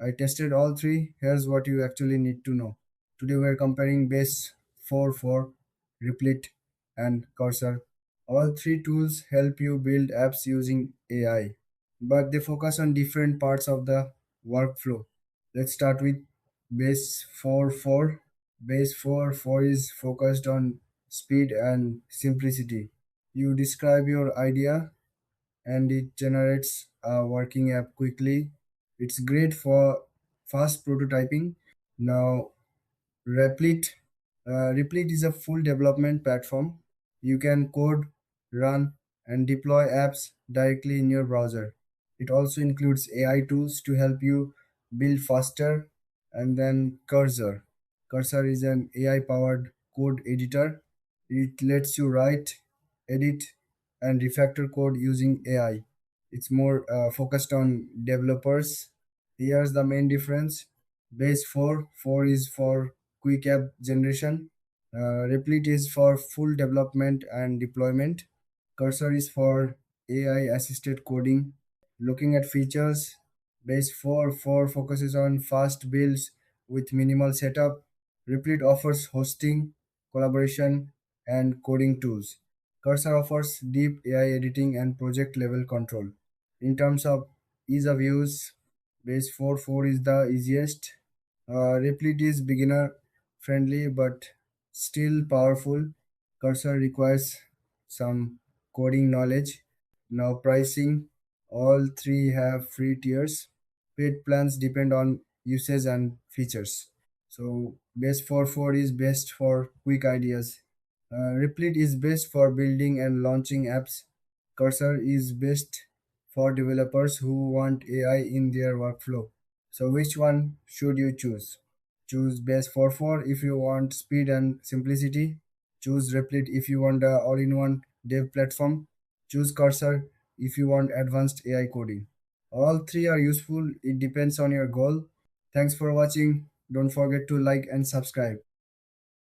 I tested all three. Here's what you actually need to know. Today we're comparing Base44, Replit, and Cursor. All three tools help you build apps using AI, but they focus on different parts of the workflow. Let's start with Base44. Base44 is focused on speed and simplicity. You describe your idea and it generates a working app quickly. It's great for fast prototyping. Now, Replit. Replit is a full development platform. You can code, run, and deploy apps directly in your browser. It also includes AI tools to help you build faster. And then Cursor. Cursor is an AI powered code editor. It lets you write, edit, and refactor code using AI. It's more focused on developers. Here's the main difference. Base 4 is for quick app generation. Replit is for full development and deployment. Cursor is for AI assisted coding. Looking at features, Base 4 focuses on fast builds with minimal setup. Replit offers hosting, collaboration, and coding tools. Cursor offers deep AI editing and project level control. In terms of ease of use, Base 4 is the easiest. Replit is beginner friendly but still powerful. Cursor requires some coding knowledge. Now, pricing, all three have free tiers. Paid plans depend on usage and features. So, Base 4 is best for quick ideas. Replit is best for building and launching apps. Cursor is best for developers who want AI in their workflow. So, which one should you choose? Choose Base 4 if you want speed and simplicity. Choose Replit if you want a all-in-one dev platform. Choose Cursor if you want advanced AI coding. All three are useful. It depends on your goal. Thanks for watching. Don't forget to like and subscribe.